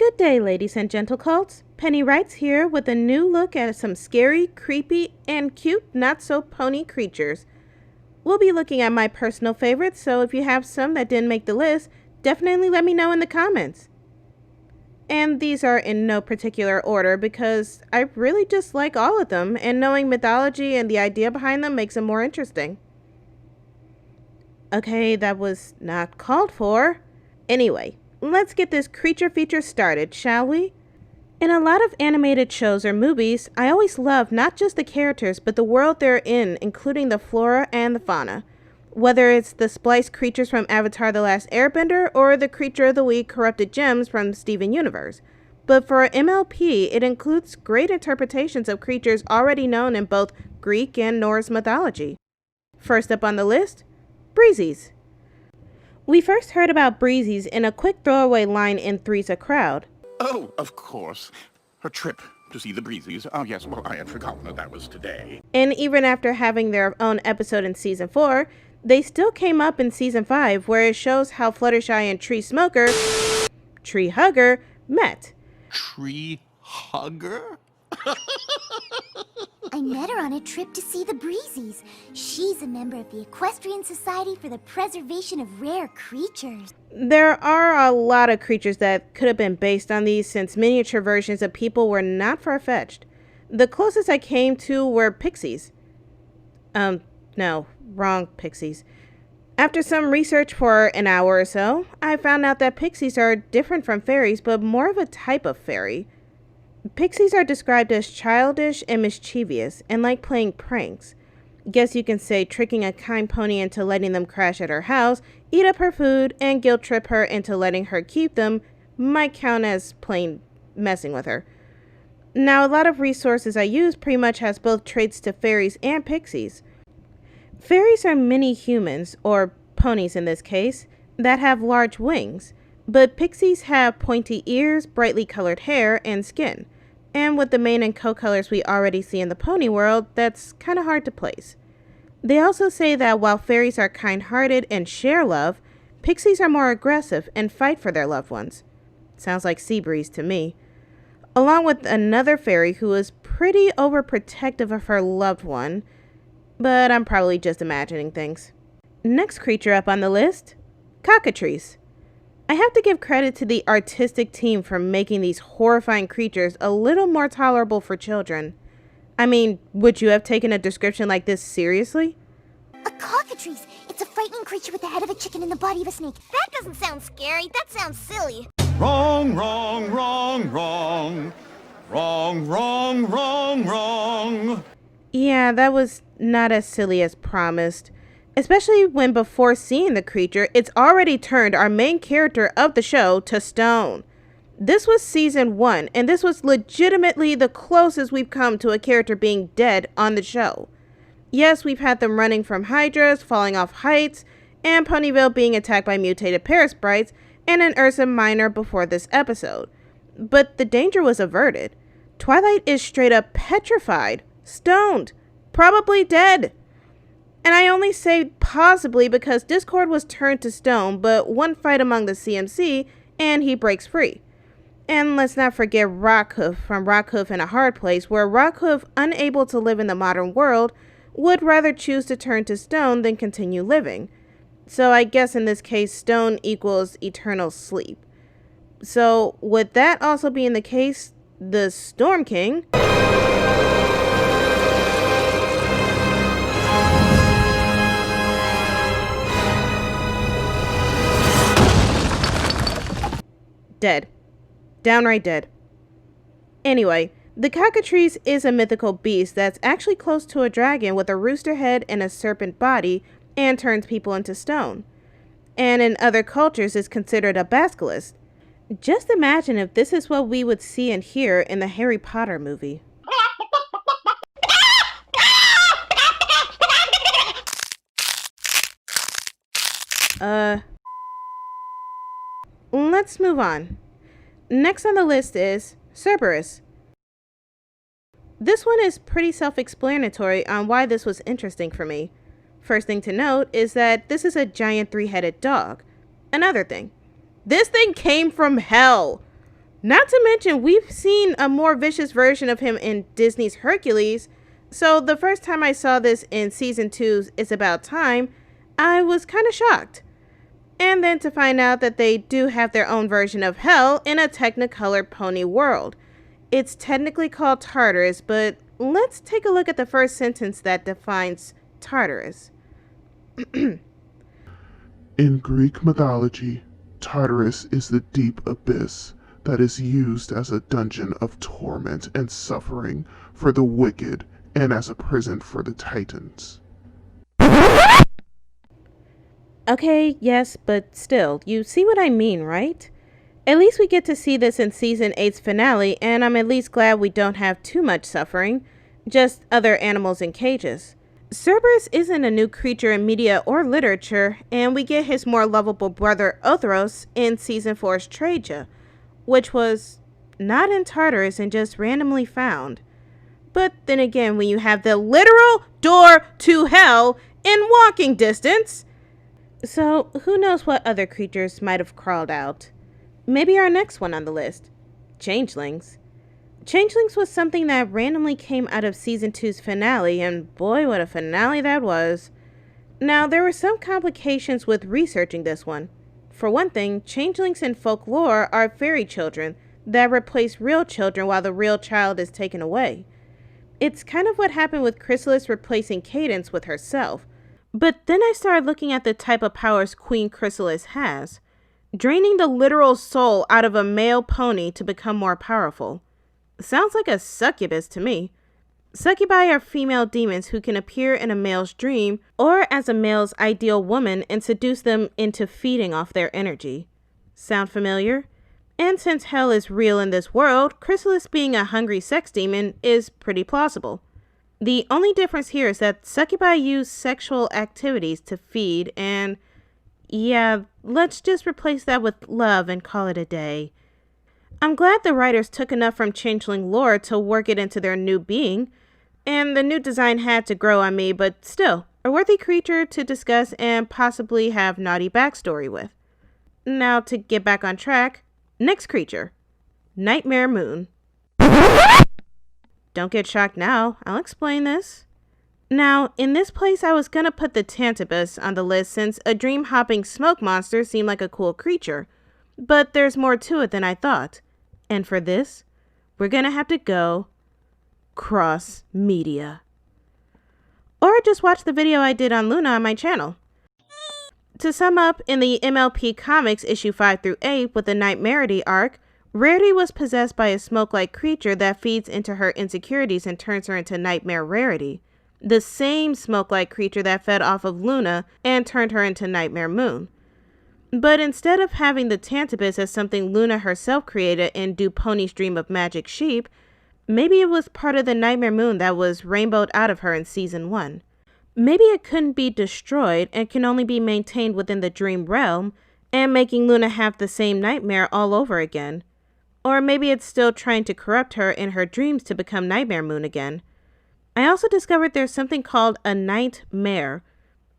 Good day, ladies and gentle cults. Penny Wrights here with a new look at some scary, creepy, and cute not-so-pony creatures. We'll be looking at my personal favorites, so if you have some that didn't make the list, definitely let me know in the comments. And these are in no particular order because I really just like all of them, and knowing mythology and the idea behind them makes them more interesting. Okay, that was not called for. Anyway, let's get this creature feature started, shall we? In a lot of animated shows or movies, I always love not just the characters, but the world they're in, including the flora and the fauna. Whether it's the spliced creatures from Avatar: The Last Airbender or the creature of the week corrupted gems from Steven Universe. But for MLP, it includes great interpretations of creatures already known in both Greek and Norse mythology. First up on the list, Breezies. We first heard about Breezies in a quick throwaway line in Three's a Crowd. Oh, of course. Her trip to see the Breezies. Oh, yes, well, I had forgotten that was today. And even after having their own episode in Season 4, they still came up in Season 5, where it shows how Fluttershy and Tree Hugger, met. Tree Hugger? I met her on a trip to see the Breezies. She's a member of the Equestrian Society for the Preservation of Rare Creatures. There are a lot of creatures that could have been based on these, since miniature versions of people were not far-fetched. The closest I came to were pixies. No, wrong pixies. After some research for an hour or so, I found out that pixies are different from fairies, but more of a type of fairy. Pixies are described as childish and mischievous and like playing pranks. Guess you can say tricking a kind pony into letting them crash at her house, eat up her food, and guilt trip her into letting her keep them might count as plain messing with her. Now, a lot of resources I use pretty much has both traits to fairies and pixies. Fairies are mini humans, or ponies in this case, that have large wings. But pixies have pointy ears, brightly colored hair, and skin. And with the mane and coat colors we already see in the pony world, that's kind of hard to place. They also say that while fairies are kind-hearted and share love, pixies are more aggressive and fight for their loved ones. Sounds like Seabreeze to me. Along with another fairy who is pretty overprotective of her loved one, but I'm probably just imagining things. Next creature up on the list, cockatrice. I have to give credit to the artistic team for making these horrifying creatures a little more tolerable for children. I mean, would you have taken a description like this seriously? A cockatrice! It's a frightening creature with the head of a chicken and the body of a snake. That doesn't sound scary. That sounds silly. Wrong, wrong, wrong, wrong. Wrong, wrong, wrong, wrong. Yeah, that was not as silly as promised. Especially when before seeing the creature, it's already turned our main character of the show to stone. This was season 1, and this was legitimately the closest we've come to a character being dead on the show. Yes, we've had them running from hydras, falling off heights, and Ponyville being attacked by mutated parasprites, and an Ursa Minor before this episode. But the danger was averted. Twilight is straight up petrified, stoned, probably dead. And I only say possibly because Discord was turned to stone, but one fight among the CMC, and he breaks free. And let's not forget Rockhoof from Rockhoof in a Hard Place, where Rockhoof, unable to live in the modern world, would rather choose to turn to stone than continue living. So I guess in this case, stone equals eternal sleep. So with that also being the case, the Storm King... dead. Downright dead. Anyway, the cockatrice is a mythical beast that's actually close to a dragon with a rooster head and a serpent body and turns people into stone. And in other cultures is considered a basilisk. Just imagine if this is what we would see and hear in the Harry Potter movie. Let's move on. Next on the list is Cerberus. This one is pretty self-explanatory on why this was interesting for me. First thing to note is that this is a giant 3-headed dog. Another thing, this thing came from hell. Not to mention, we've seen a more vicious version of him in Disney's Hercules, so the first time I saw this in season 2's It's About Time, I was kind of shocked. And then to find out that they do have their own version of hell in a Technicolor pony world. It's technically called Tartarus, but let's take a look at the first sentence that defines Tartarus. In Greek mythology, Tartarus is the deep abyss that is used as a dungeon of torment and suffering for the wicked and as a prison for the Titans. Okay, yes, but still, you see what I mean, right? At least we get to see this in season 8's finale, and I'm at least glad we don't have too much suffering, just other animals in cages. Cerberus isn't a new creature in media or literature, and we get his more lovable brother Othros in season 4's Traja, which was not in Tartarus and just randomly found. But then again, when you have the literal door to hell in walking distance, so who knows what other creatures might have crawled out. Maybe our next one on the list, changelings. Changelings was something that randomly came out of season 2's finale, and boy, what a finale that was. Now, there were some complications with researching this one. For one thing, changelings in folklore are fairy children that replace real children while the real child is taken away. It's kind of what happened with Chrysalis replacing Cadence with herself. But then I started looking at the type of powers Queen Chrysalis has, draining the literal soul out of a male pony to become more powerful. Sounds like a succubus to me. Succubi are female demons who can appear in a male's dream or as a male's ideal woman and seduce them into feeding off their energy. Sound familiar? And since hell is real in this world, Chrysalis being a hungry sex demon is pretty plausible. The only difference here is that succubi use sexual activities to feed, and yeah, let's just replace that with love and call it a day. I'm glad the writers took enough from changeling lore to work it into their new being, and the new design had to grow on me, but still, a worthy creature to discuss and possibly have naughty backstory with. Now to get back on track, next creature, Nightmare Moon. Don't get shocked now, I'll explain this. Now, in this place I was gonna put the Tantibus on the list since a dream-hopping smoke monster seemed like a cool creature, but there's more to it than I thought. And for this, we're gonna have to go cross-media. Or just watch the video I did on Luna on my channel. To sum up, in the MLP Comics issue 5 through 8 with the Nightmarity arc, Rarity was possessed by a smoke-like creature that feeds into her insecurities and turns her into Nightmare Rarity. The same smoke-like creature that fed off of Luna and turned her into Nightmare Moon. But instead of having the Tantibus as something Luna herself created in Do Ponies Dream of Magic Sheep, maybe it was part of the Nightmare Moon that was rainbowed out of her in season 1. Maybe it couldn't be destroyed and can only be maintained within the dream realm, and making Luna have the same nightmare all over again. Or maybe it's still trying to corrupt her in her dreams to become Nightmare Moon again. I also discovered there's something called a nightmare.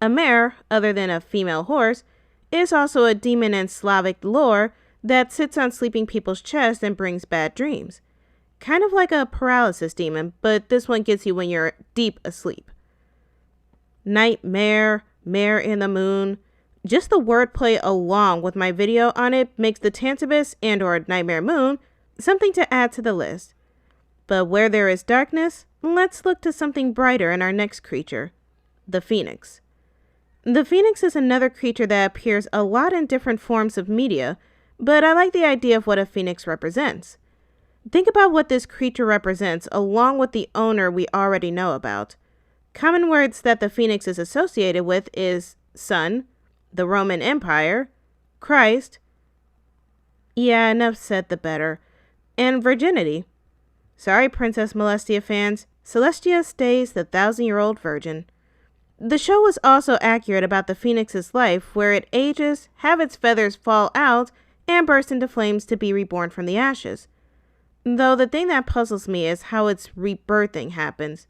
A mare, other than a female horse, is also a demon in Slavic lore that sits on sleeping people's chests and brings bad dreams. Kind of like a paralysis demon, but this one gets you when you're deep asleep. Nightmare, mare in the moon. Just the wordplay along with my video on it makes the Tantibus and or Nightmare Moon something to add to the list. But where there is darkness, let's look to something brighter in our next creature, the Phoenix. The Phoenix is another creature that appears a lot in different forms of media, but I like the idea of what a Phoenix represents. Think about what this creature represents along with the owner we already know about. Common words that the Phoenix is associated with is sun, the Roman Empire, Christ, yeah, enough said the better, and virginity. Sorry, Princess Molestia fans, Celestia stays the 1,000-year-old virgin. The show was also accurate about the Phoenix's life, where it ages, have its feathers fall out, and burst into flames to be reborn from the ashes. Though the thing that puzzles me is how its rebirthing happens.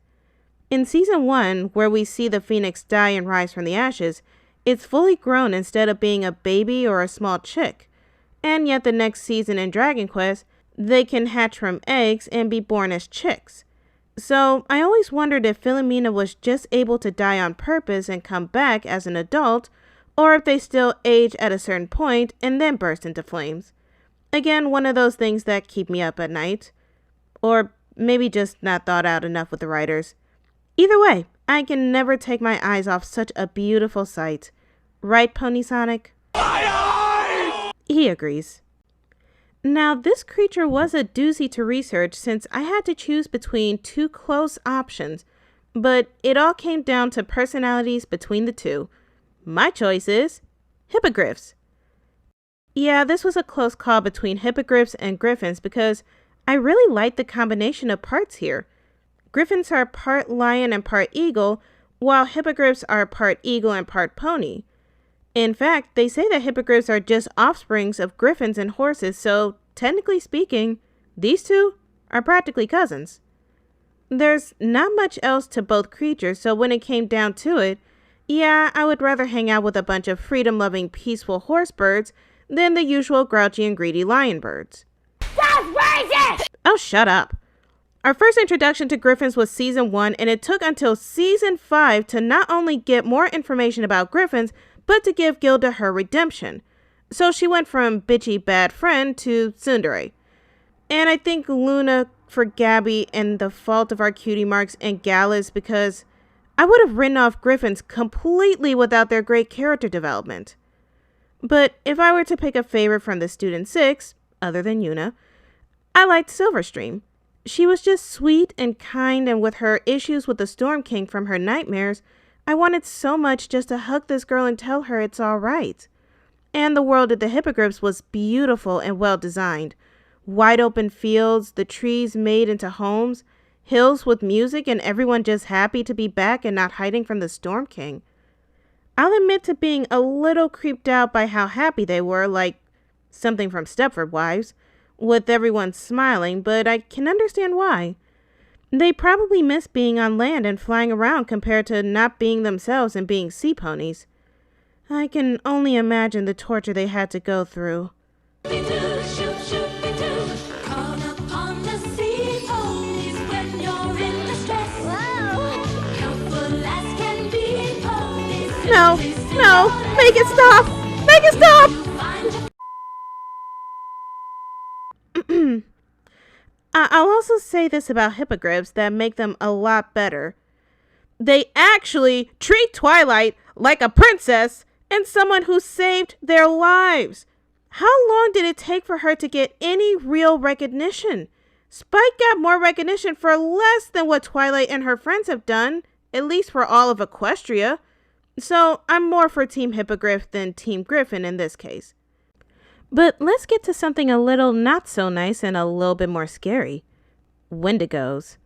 In season 1, where we see the Phoenix die and rise from the ashes, it's fully grown instead of being a baby or a small chick. And yet the next season in Dragon Quest, They can hatch from eggs and be born as chicks. So I always wondered if Philomena was just able to die on purpose and come back as an adult, or if they still age at a certain point and then burst into flames. Again, one of those things that keep me up at night. Or maybe just not thought out enough with the writers. Either way, I can never take my eyes off such a beautiful sight. Right, Pony Sonic? He agrees. Now, this creature was a doozy to research since I had to choose between two close options, but it all came down to personalities between the two. My choice is hippogriffs. Yeah, this was a close call between hippogriffs and griffins because I really like the combination of parts here. Griffins are part lion and part eagle, while hippogriffs are part eagle and part pony. In fact, they say that hippogriffs are just offsprings of griffins and horses, so technically speaking, these two are practically cousins. There's not much else to both creatures, so when it came down to it, yeah, I would rather hang out with a bunch of freedom-loving, peaceful horse birds than the usual grouchy and greedy lion birds. That's racist! Oh, shut up. Our first introduction to griffins was season 1, and it took until season 5 to not only get more information about griffins, but to give Gilda her redemption. So she went from bitchy bad friend to tsundere. And I think Luna for Gabby and the fault of our cutie marks and galas because I would have written off griffins completely without their great character development. But if I were to pick a favorite from the Student 6, other than Yuna, I liked Silverstream. She was just sweet and kind, and with her issues with the Storm King from her nightmares, I wanted so much just to hug this girl and tell her it's all right. And the world of the hippogriffs was beautiful and well designed. Wide open fields, the trees made into homes, hills with music, and everyone just happy to be back and not hiding from the Storm King. I'll admit to being a little creeped out by how happy they were, like something from Stepford Wives, with everyone smiling, but I can understand why. They probably miss being on land and flying around compared to not being themselves and being sea ponies. I can only imagine the torture they had to go through. No, no, make it stop! Make it stop! I'll also say this about hippogriffs that make them a lot better. They actually treat Twilight like a princess and someone who saved their lives. How long did it take for her to get any real recognition? Spike got more recognition for less than what Twilight and her friends have done, at least for all of Equestria. So I'm more for Team Hippogriff than Team Griffin in this case. But let's get to something a little not so nice and a little bit more scary. Wendigos.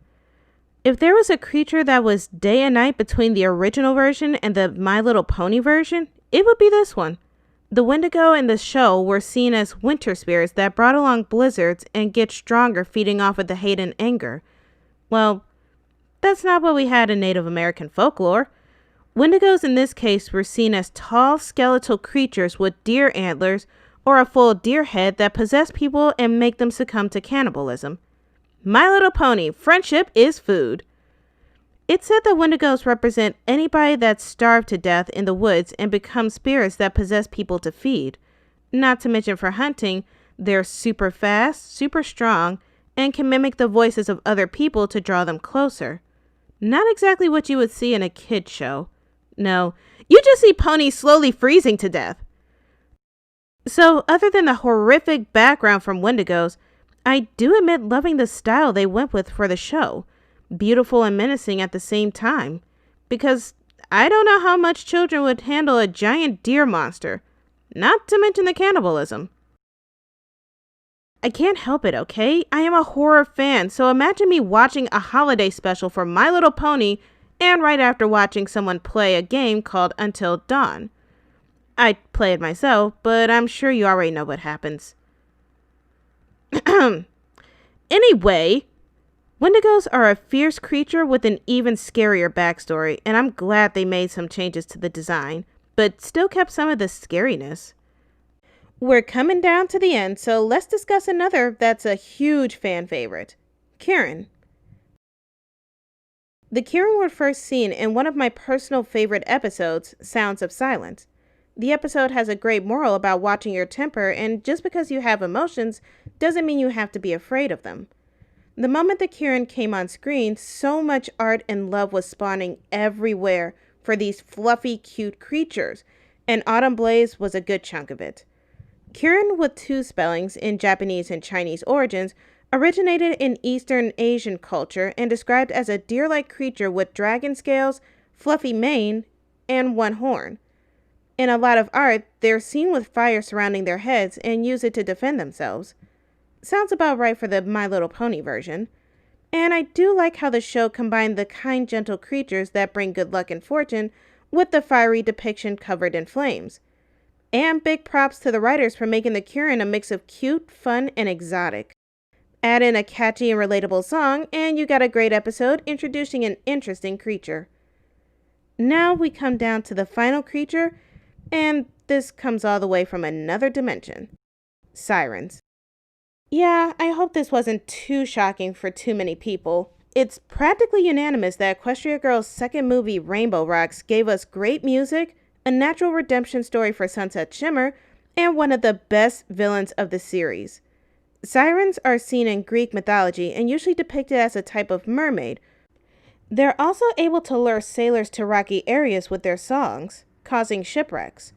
If there was a creature that was day and night between the original version and the My Little Pony version, it would be this one. The Wendigo in the show were seen as winter spirits that brought along blizzards and get stronger feeding off of the hate and anger. Well, that's not what we had in Native American folklore. Wendigos in this case were seen as tall skeletal creatures with deer antlers or a full deer head that possess people and make them succumb to cannibalism. My Little Pony, friendship is food. It's said that Wendigos represent anybody that's starved to death in the woods and become spirits that possess people to feed. Not to mention for hunting, they're super fast, super strong, and can mimic the voices of other people to draw them closer. Not exactly what you would see in a kid's show. No, you just see ponies slowly freezing to death. So, other than the horrific background from Wendigos, I do admit loving the style they went with for the show. Beautiful and menacing at the same time. Because I don't know how much children would handle a giant deer monster. Not to mention the cannibalism. I can't help it, okay? I am a horror fan, so imagine me watching a holiday special for My Little Pony and right after watching someone play a game called Until Dawn. I'd play it myself, but I'm sure you already know what happens. Anyway, Wendigos are a fierce creature with an even scarier backstory, and I'm glad they made some changes to the design, but still kept some of the scariness. We're coming down to the end, so let's discuss another that's a huge fan favorite, Kieran. The Kieran were first seen in one of my personal favorite episodes, Sounds of Silence. The episode has a great moral about watching your temper, and just because you have emotions doesn't mean you have to be afraid of them. The moment that Kieran came on screen, so much art and love was spawning everywhere for these fluffy, cute creatures, and Autumn Blaze was a good chunk of it. Kieran, with two spellings in Japanese and Chinese origins, originated in Eastern Asian culture and described as a deer-like creature with dragon scales, fluffy mane, and one horn. In a lot of art, they're seen with fire surrounding their heads and use it to defend themselves. Sounds about right for the My Little Pony version. And I do like how the show combined the kind, gentle creatures that bring good luck and fortune with the fiery depiction covered in flames. And big props to the writers for making the Kieran a mix of cute, fun, and exotic. Add in a catchy and relatable song, and you got a great episode introducing an interesting creature. Now we come down to the final creature, and this comes all the way from another dimension. Sirens. Yeah, I hope this wasn't too shocking for too many people. It's practically unanimous that Equestria Girls' second movie, Rainbow Rocks, gave us great music, a natural redemption story for Sunset Shimmer, and one of the best villains of the series. Sirens are seen in Greek mythology and usually depicted as a type of mermaid. They're also able to lure sailors to rocky areas with their songs, causing shipwrecks.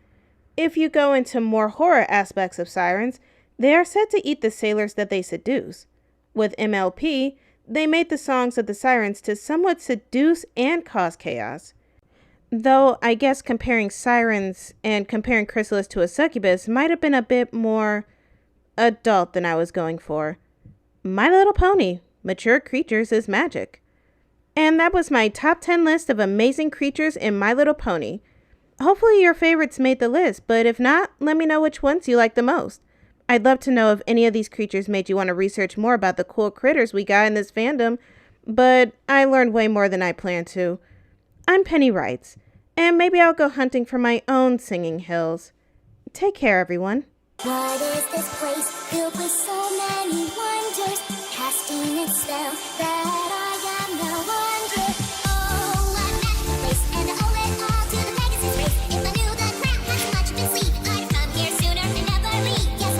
If you go into more horror aspects of sirens, they are said to eat the sailors that they seduce. With MLP, they made the songs of the sirens to somewhat seduce and cause chaos. Though I guess comparing sirens and comparing Chrysalis to a succubus might have been a bit more adult than I was going for. My Little Pony, Mature Creatures is Magic. And that was my top 10 list of amazing creatures in My Little Pony. Hopefully your favorites made the list, but if not, let me know which ones you like the most. I'd love to know if any of these creatures made you want to research more about the cool critters we got in this fandom, but I learned way more than I planned to. I'm Penny Wrights, and maybe I'll go hunting for my own singing hills. Take care, everyone. What is this place filled with so many wonders, casting its spell that I am now